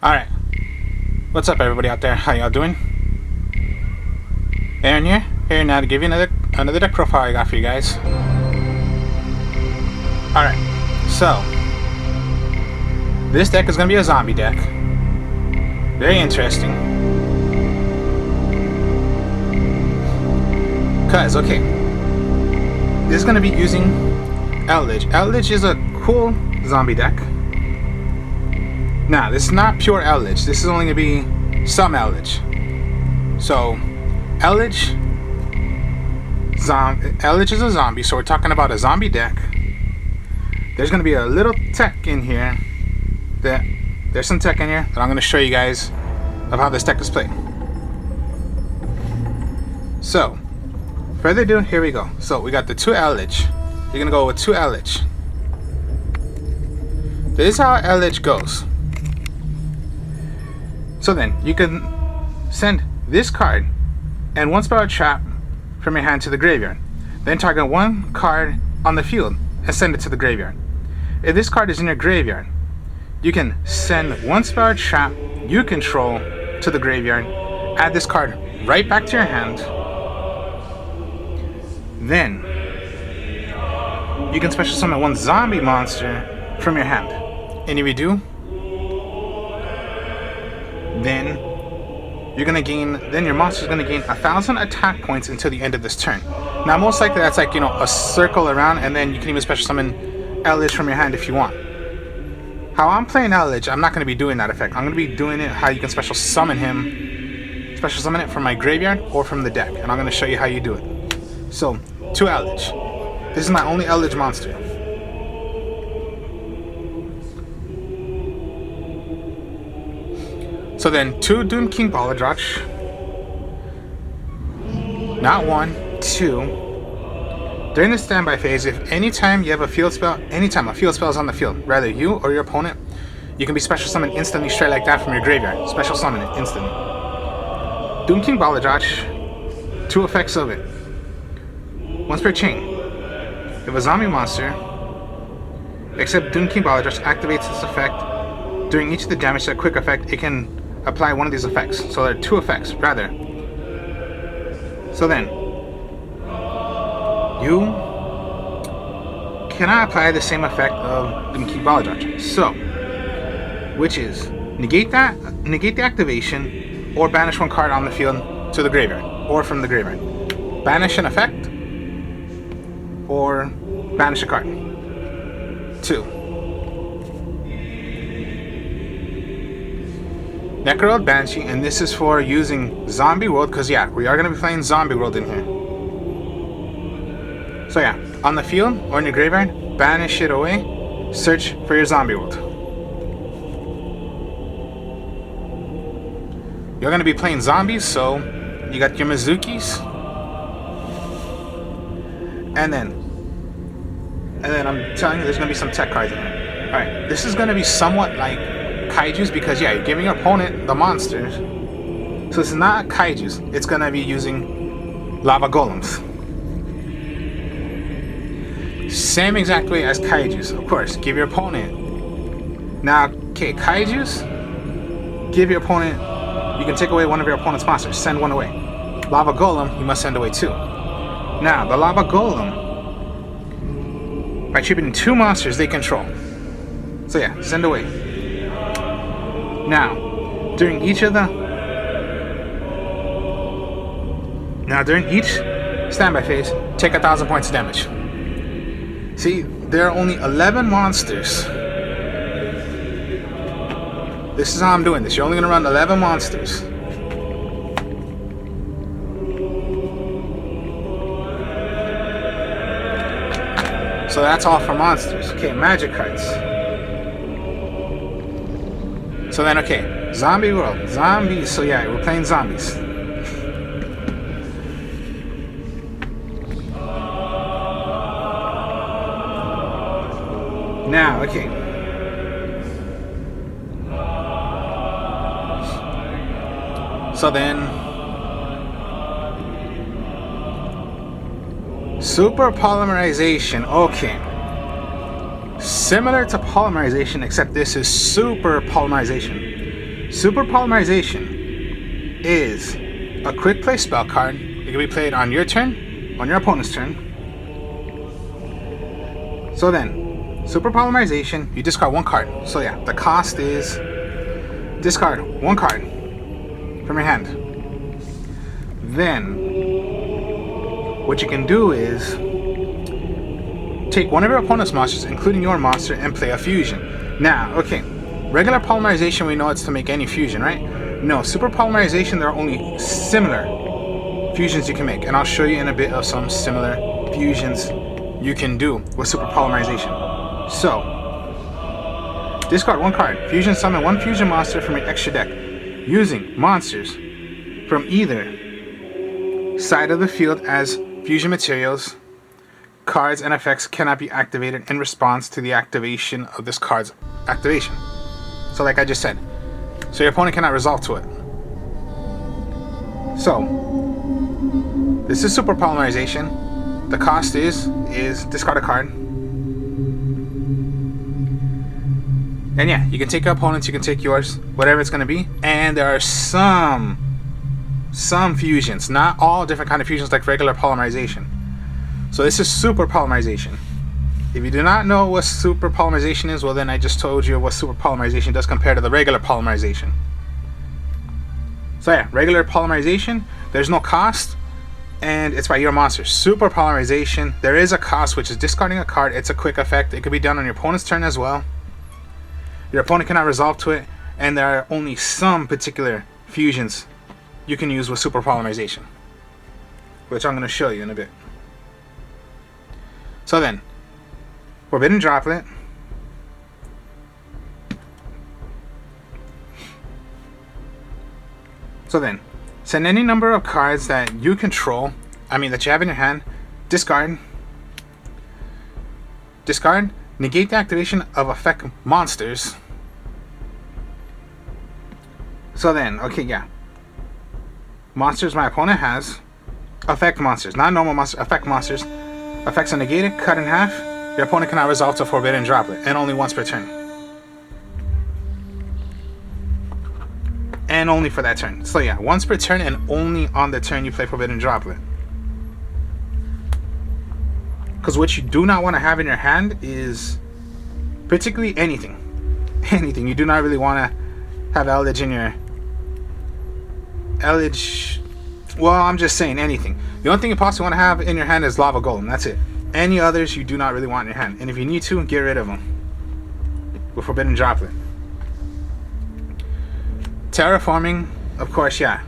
Alright, what's up everybody out there? How y'all doing? Aaron here now to give you another deck profile I got for you guys. Alright, so this deck is going to be a zombie deck. Very interesting. Cause, okay, this is going to be using Eldlich. Eldlich is a cool zombie deck. Now, this is not pure Eldlich. This is only going to be some Eldlich. So, Eldlich is a zombie, so we're talking about a zombie deck. There's going to be a little tech in here. There's some tech in here that I'm going to show you guys of how this deck is played. So, further ado, here we go. So, we got the two Eldlich. You're going to go with two Eldlich. This is how Eldlich goes. So then, you can send this card and one spell trap from your hand to the graveyard. Then target one card on the field and send it to the graveyard. If this card is in your graveyard, you can send one spell trap you control to the graveyard, add this card right back to your hand. Then, you can special summon one zombie monster from your hand. And if you do, then your monster's gonna gain 1,000 attack points until the end of this turn. Now, most likely that's like, a circle around, and then you can even special summon Eldlich from your hand if you want. How I'm playing Eldlich, I'm not gonna be doing that effect. I'm gonna be doing it how you can special summon it from my graveyard or from the deck, and I'm gonna show you how you do it. So, two Eldlich. This is my only Eldlich monster. So then, two Doom King Balladroch. Not one, two. During the standby phase, if anytime you have a field spell, anytime a field spell is on the field, rather you or your opponent, you can be special summoned instantly straight like that from your graveyard. Special summon it instantly. Doom King Balladroch, two effects of it. Once per chain. If a zombie monster, except Doom King Balladroch, activates this effect, during each of the damage to a quick effect, it can apply one of these effects. So there are two effects, rather. So then, you cannot apply the same effect of Doom King Balladroch. So, which is negate the activation, or banish one card on the field to the graveyard, or from the graveyard. Banish an effect, or banish a card. Two. Necro Banshee, and this is for using Zombie World, because yeah, we are going to be playing Zombie World in here. So yeah, on the field or in your graveyard, banish it away, search for your Zombie World. You're going to be playing zombies, so you got your Mizukis, and then I'm telling you, there's going to be some tech cards in here. Alright, this is going to be somewhat like Kaijus, because yeah, you're giving your opponent the monsters. So this is not Kaijus, it's gonna be using lava golems. Same exact way as Kaijus, of course. Give your opponent. Now, okay, Kaijus, give your opponent, you can take away one of your opponent's monsters, send one away. Lava golem, you must send away two. Now, the lava golem, by tributing two monsters they control. So yeah, send away. Now, during each standby phase, take 1,000 points of damage. See, there are only 11 monsters. This is how I'm doing this. You're only going to run 11 monsters. So that's all for monsters. Okay, magic cards. So then, okay, Zombie World, zombies. So yeah, we're playing zombies. Now, okay. So then, super polymerization. Okay. Similar to polymerization, except this is super polymerization. Super polymerization is a quick play spell card. It can be played on your turn, on your opponent's turn. So then, super polymerization, you discard one card. So yeah, the cost is discard one card from your hand. Then, what you can do is take one of your opponent's monsters, including your monster, and play a fusion. Now, okay, regular polymerization, we know it's to make any fusion, right? No, super polymerization, there are only similar fusions you can make, and I'll show you in a bit of some similar fusions you can do with super polymerization. So, discard one card, fusion summon one fusion monster from your extra deck, using monsters from either side of the field as fusion materials. Cards and effects cannot be activated in response to the activation of this card's activation. So like I just said, so your opponent cannot resolve to it. So this is super polymerization. The cost is discard a card. And yeah, you can take your opponent's, you can take yours, whatever it's going to be. And there are some fusions, not all different kind of fusions like regular polymerization. So this is super polymerization. If you do not know what super polymerization is, well then I just told you what super polymerization does compared to the regular polymerization. So yeah, regular polymerization, there's no cost, and it's by your monster. Super polymerization, there is a cost, which is discarding a card. It's a quick effect. It could be done on your opponent's turn as well. Your opponent cannot resolve to it, and there are only some particular fusions you can use with super polymerization, which I'm going to show you in a bit. So then, Forbidden Droplet. So then, send any number of cards that you control, that you have in your hand, discard. Discard, negate the activation of effect monsters. So then, okay, yeah. Monsters my opponent has, effect monsters, not normal monsters, effect monsters. Effects are negated, cut in half. Your opponent cannot resolve to Forbidden Droplet, and only once per turn. And only for that turn. So yeah, once per turn, and only on the turn you play Forbidden Droplet. Because what you do not want to have in your hand is particularly anything. Anything. You do not really want to have Eldlich in your... Eldlich... Well, I'm just saying anything. The only thing you possibly want to have in your hand is Lava Golem. That's it. Any others you do not really want in your hand. And if you need to, get rid of them with Forbidden Droplet. Terraforming, of course, yeah.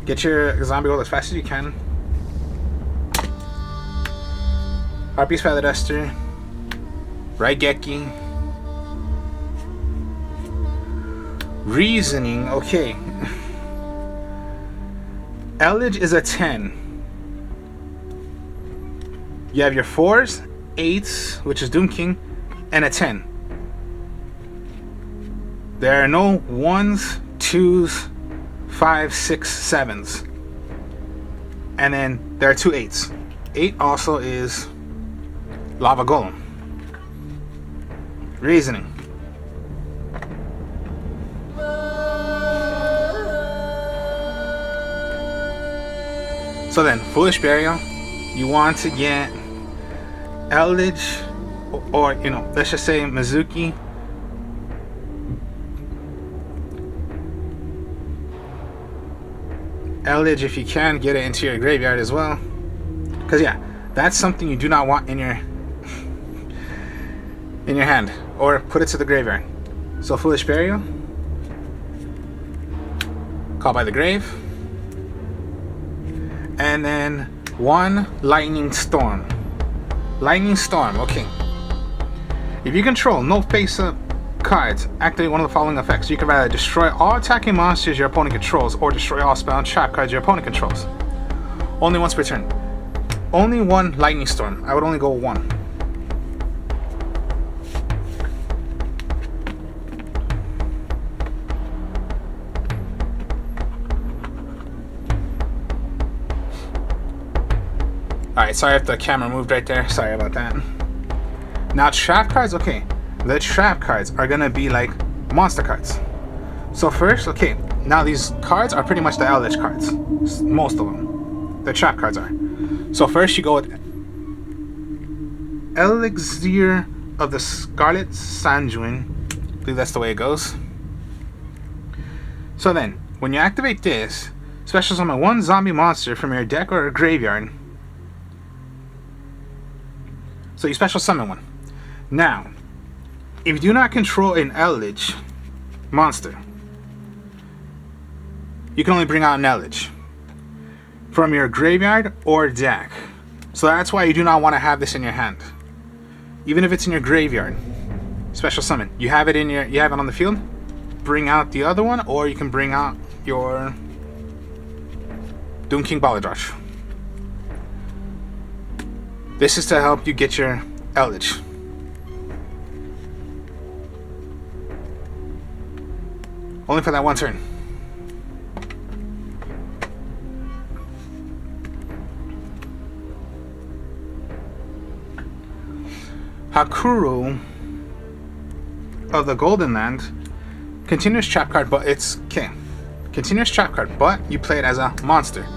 Get your zombie gold as fast as you can. Harpy's Feather Duster. Raigeki. Reasoning, okay. Eldlich is a 10. You have your 4s, 8s, which is Doom King, and a 10. There are no 1s, 2s, 5s, 6s, 7s. And then there are 2 8s. 8 also is Lava Golem. Reasoning. So then, Foolish Burial, you want to get Eldlich, or let's just say Mizuki. Eldlich, if you can, get it into your graveyard as well. Because yeah, that's something you do not want in your hand, or put it to the graveyard. So Foolish Burial, Call by the Grave. And then 1 Lightning Storm. Lightning Storm, okay. If you control no face-up cards, activate one of the following effects. You can either destroy all attacking monsters your opponent controls, or destroy all spell and trap cards your opponent controls. Only once per turn. Only 1 Lightning Storm. I would only go 1. Alright, sorry if the camera moved right there. Sorry about that. Now trap cards, okay. The trap cards are gonna be like monster cards. So first, okay, now these cards are pretty much the Eldlich cards. Most of them. The trap cards are. So first you go with Elixir of the Scarlet Sanguine. I believe that's the way it goes. So then, when you activate this, special summon one zombie monster from your deck or graveyard. So you special summon one. Now, if you do not control an Eldlich monster, you can only bring out an Eldlich from your graveyard or deck. So that's why you do not want to have this in your hand. Even if it's in your graveyard, special summon. You have it on the field, bring out the other one, or you can bring out your Doom King Balladrosh. This is to help you get your Eldlich. Only for that one turn. Hakuru of the Golden Land. Continuous trap card, but it's okay. Continuous trap card, but you play it as a monster.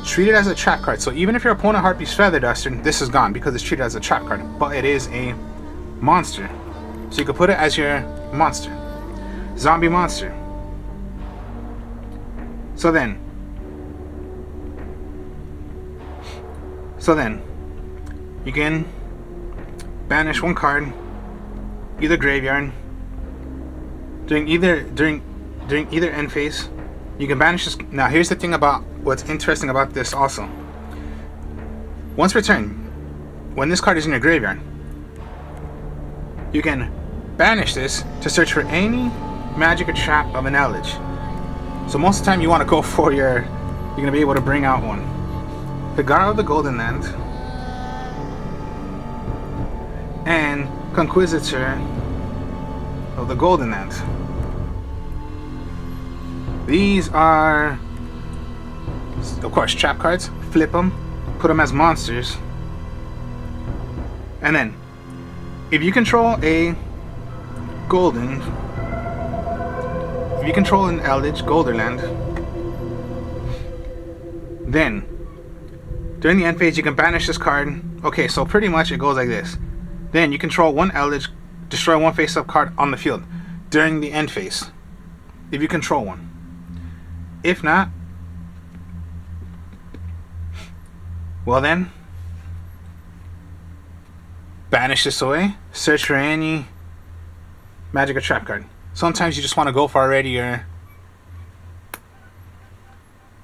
Treat it as a trap card. So even if your opponent Harpy's Feather Duster, this is gone because it's treated as a trap card. But it is a monster. So you can put it as your monster. Zombie monster. So then you can banish one card, either graveyard, during either end phase. You can banish this. Now here's the thing about what's interesting about this also. Once per turn, when this card is in your graveyard, you can banish this to search for any magic or trap of an Eldlich. So most of the time you want to go for you're going to be able to bring out one. Higara of the Golden Land and Conquisitor of the Golden Land. These are, of course, trap cards. Flip them, put them as monsters. And then, if you control a golden, if you control an Eldlich Golderland, then during the end phase you can banish this card. Okay, so pretty much it goes like this. Then you control one Eldlich, destroy one face-up card on the field during the end phase, if you control one. If not, well then, banish this away, search for any magic or trap card. Sometimes you just want to go for already your,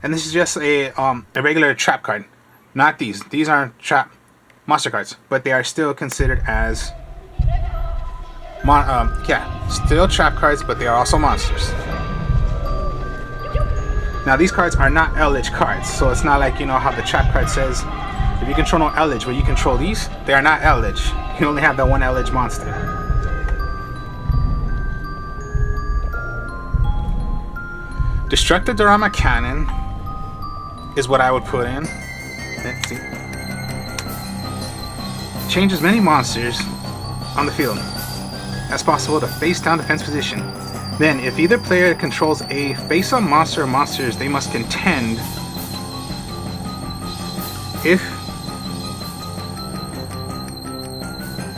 and this is just a regular trap card, not these. These aren't trap monster cards, but they are still considered as still trap cards, but they are also monsters. Now these cards are not Eldlich cards, so it's not like, you know, how the trap card says if you control no Eldlich, but you control these, they are not Eldlich. You only have that one Eldlich monster. Destructive Dorama Cannon is what I would put in. Let's see. Change as many monsters on the field as possible to face down defense position. Then, if either player controls a face-up monster or monsters, they must contend. If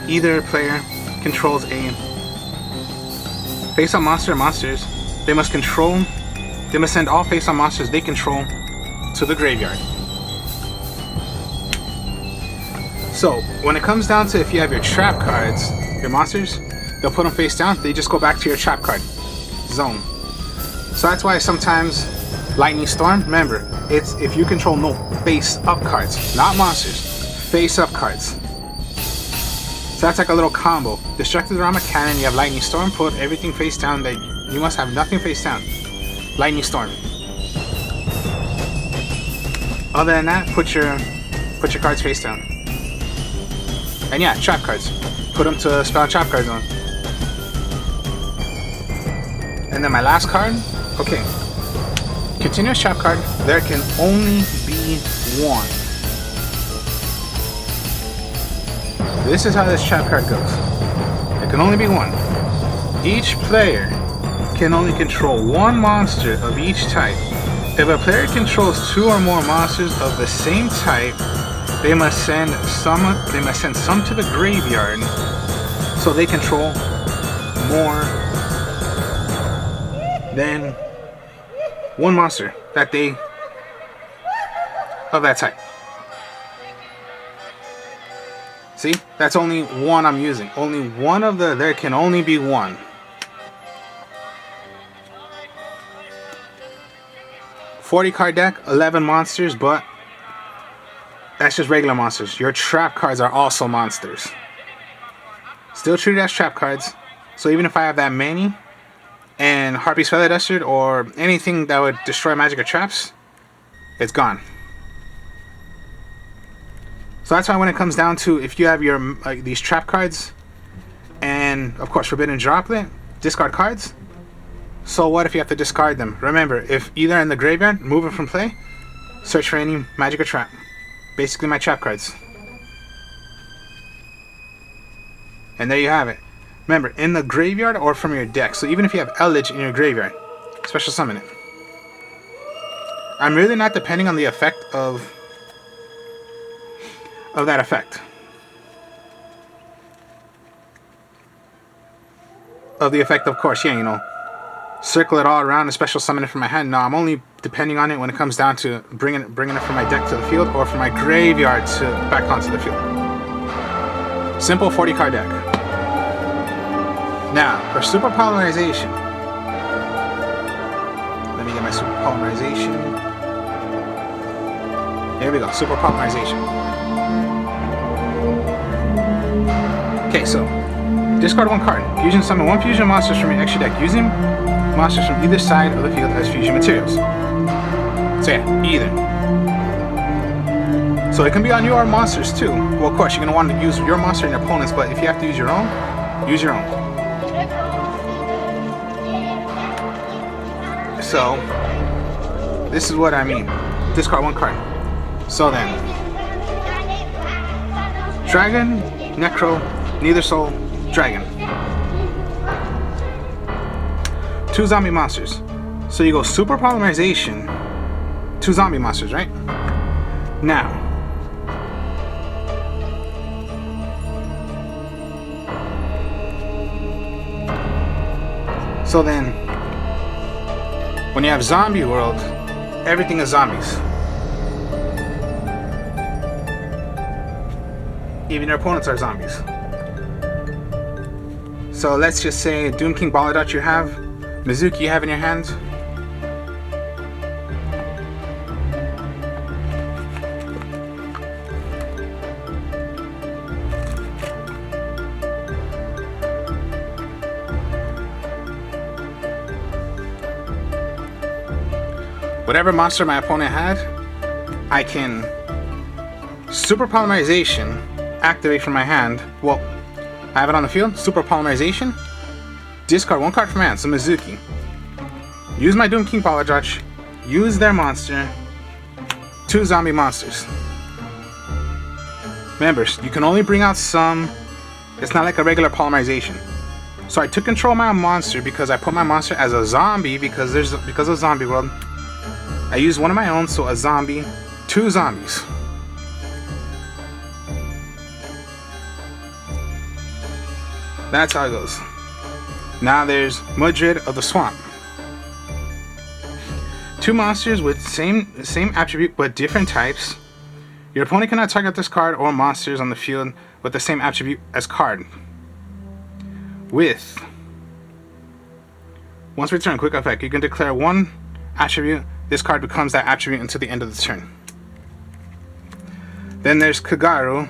either player controls a face-up monster or monsters, they must send all face-up monsters they control to the graveyard. So, when it comes down to if you have your trap cards, your monsters, they'll put them face down, they just go back to your trap card zone. So that's why sometimes Lightning Storm, remember, it's if you control no face up cards, not monsters, face up cards. So that's like a little combo. Destructive Dorama Cannon, you have Lightning Storm, put everything face down, that you must have nothing face down. Lightning Storm. Other than that, put your cards face down. And yeah, trap cards. Put them to spell trap card zone. And then my last card, okay. Continuous trap card, there can only be one. This is how this trap card goes. Can only be one. Each player can only control one monster of each type. If a player controls 2 or more monsters of the same type, they must send some to the graveyard, so they control more than one monster that they of that type. See, that's only one I'm using. Only one of the, there can only be one. $40 card deck, 11 monsters, but that's just regular monsters. Your trap cards are also monsters. Still treated as trap cards. So even if I have that many, and Harpy's Feather Duster or anything that would destroy magic or traps, it's gone. So that's why when it comes down to, if you have your these trap cards, and of course Forbidden Droplet, discard cards. So what if you have to discard them? Remember, if either in the graveyard, move it from play, search for any magic or trap. Basically my trap cards. And there you have it. Remember, in the graveyard or from your deck. So even if you have Eldlich in your graveyard, special summon it. I'm really not depending on the effect of that effect. Of the effect, of course, yeah, you know, circle it all around and special summon it from my hand. No, I'm only depending on it when it comes down to bringing it from my deck to the field or from my graveyard to back onto the field. Simple 40 card deck. Now, for Super Polymerization. Let me get my Super Polymerization. Here we go, Super Polymerization. Okay, so discard 1 card. Fusion summon 1 fusion monsters from your extra deck using monsters from either side of the field as fusion materials. So yeah, either. So it can be on your monsters too. Well, of course, you're going to want to use your monster and your opponent's, but if you have to use your own, use your own. So, this is what I mean. Discard 1 card. So then, Dragon, Necro, Neither Soul, Dragon. 2 zombie monsters. So you go Super Polymerization, 2 zombie monsters, right? Now, so then, when you have Zombie World, everything is zombies. Even your opponents are zombies. So let's just say Doom King Baladot you have, Mizuki you have in your hand. Whatever monster my opponent had, I can Super Polymerization, activate from my hand. Well, I have it on the field, Super Polymerization, discard 1 card from my hand, so Mizuki. Use my Doom King Baladot, use their monster, 2 zombie monsters. Remember, you can only bring out some, it's not like a regular polymerization. So I took control of my monster because I put my monster as a zombie because of Zombie World. I used one of my own, so a zombie, 2 zombies. That's how it goes. Now there's Madrid of the Swamp. 2 monsters with same attribute but different types. Your opponent cannot target this card or monsters on the field with the same attribute as card. With once return quick effect, you can declare 1 attribute. This card becomes that attribute until the end of the turn. Then there's Kagaru.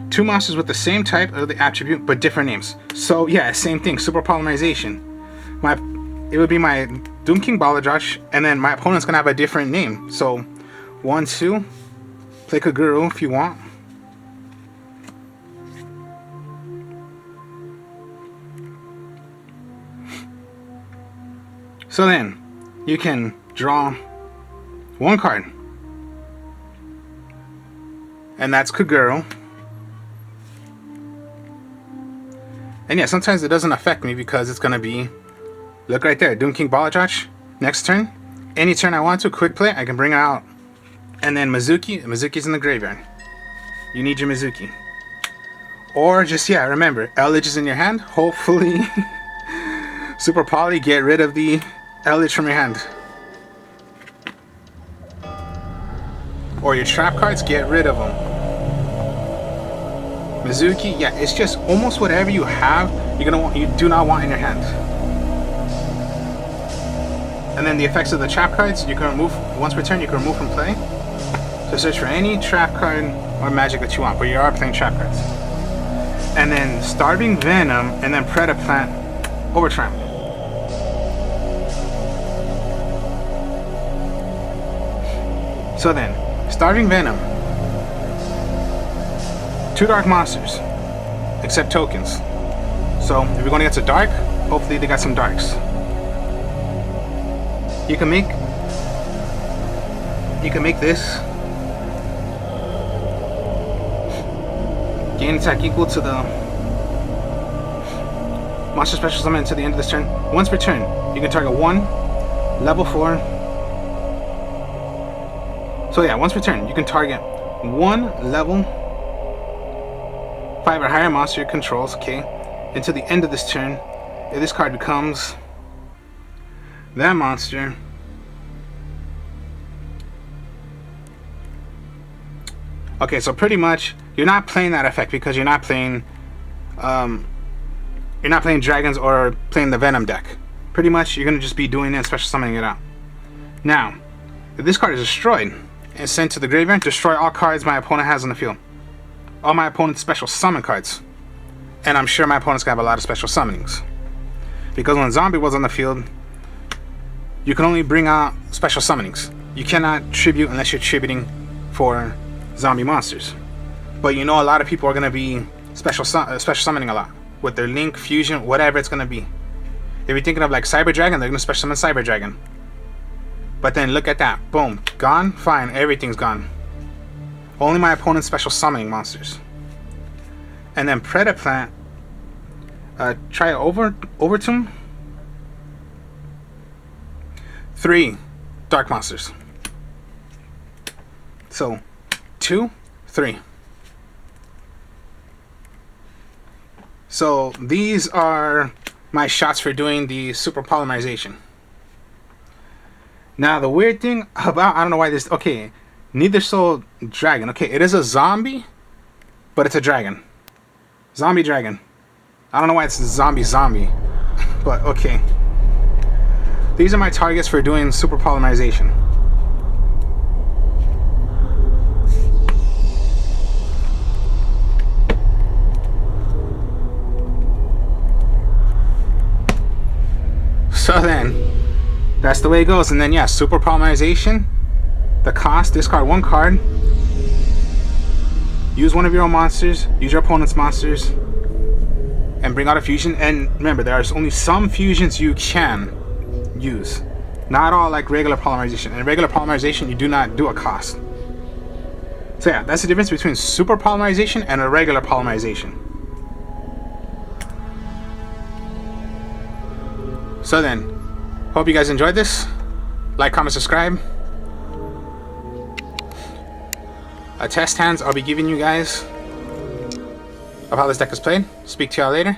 2 monsters with the same type of the attribute but different names. So yeah, same thing, Super Polymerization. It would be my Doom King Baladot, and then my opponent's gonna have a different name. So 1, 2, play Kaguru if you want. So then, you can draw 1 card. And that's Kaguru. And yeah, sometimes it doesn't affect me because it's gonna be, look right there, Doom King Balajach. Next turn, any turn I want to, quick play, I can bring it out. And then Mizuki's in the graveyard. You need your Mizuki. Or just, yeah, remember, Eldlich is in your hand. Hopefully, Super Poly, get rid of the Eldlich from your hand. Or your trap cards, get rid of them. Mizuki, yeah, it's just almost whatever you have, you do not want in your hand. And then the effects of the trap cards, you can remove, once per turn, you can remove from play. So search for any trap card or magic that you want, but you are playing trap cards. And then Starving Venom, and then Predaplant Overtramp. So then, Starving Venom. 2 dark monsters, except tokens. So if you're going against a dark, hopefully they got some darks. You can make this gain attack equal to the monster special summon until the end of this turn. Once per turn, you can target 1 level 4. So yeah, once per turn, you can target 1 level 5 or higher monster it controls, okay, until the end of this turn. If this card becomes that monster, okay, so pretty much you're not playing that effect because you're not playing dragons or playing the Venom deck. Pretty much you're gonna just be doing it and special summoning it out. Now, if this card is destroyed and sent to the graveyard, destroy all cards my opponent has on the field. All my opponent's special summon cards. And I'm sure my opponent's gonna have a lot of special summonings. Because when Zombie was on the field, you can only bring out special summonings. You cannot tribute unless you're tributing for zombie monsters. But you know a lot of people are gonna be special summoning a lot with their Link, Fusion, whatever it's gonna be. If you're thinking of like Cyber Dragon, they're gonna special summon Cyber Dragon. But then look at that, boom, gone, fine, everything's gone. Only my opponent's special summoning monsters. And then Predaplant, try Overtomb. 3 dark monsters. So 2, 3. So these are my shots for doing the super polymerization. Now the weird thing about, I don't know why this, okay, Neither Soul Dragon. Okay, it is a zombie, but it's a dragon. Zombie dragon. I don't know why it's zombie, but okay. These are my targets for doing super polymerization. So then, that's the way it goes. And then yeah, super polymerization. The cost, discard 1 card. Use one of your own monsters. Use your opponent's monsters. And bring out a fusion. And remember, there are only some fusions you can use. Not all like regular polymerization. In regular polymerization, you do not do a cost. So yeah, that's the difference between super polymerization and a regular polymerization. So then, hope you guys enjoyed this. Like, comment, subscribe. Test hands I'll be giving you guys of how this deck is played. Speak to y'all later.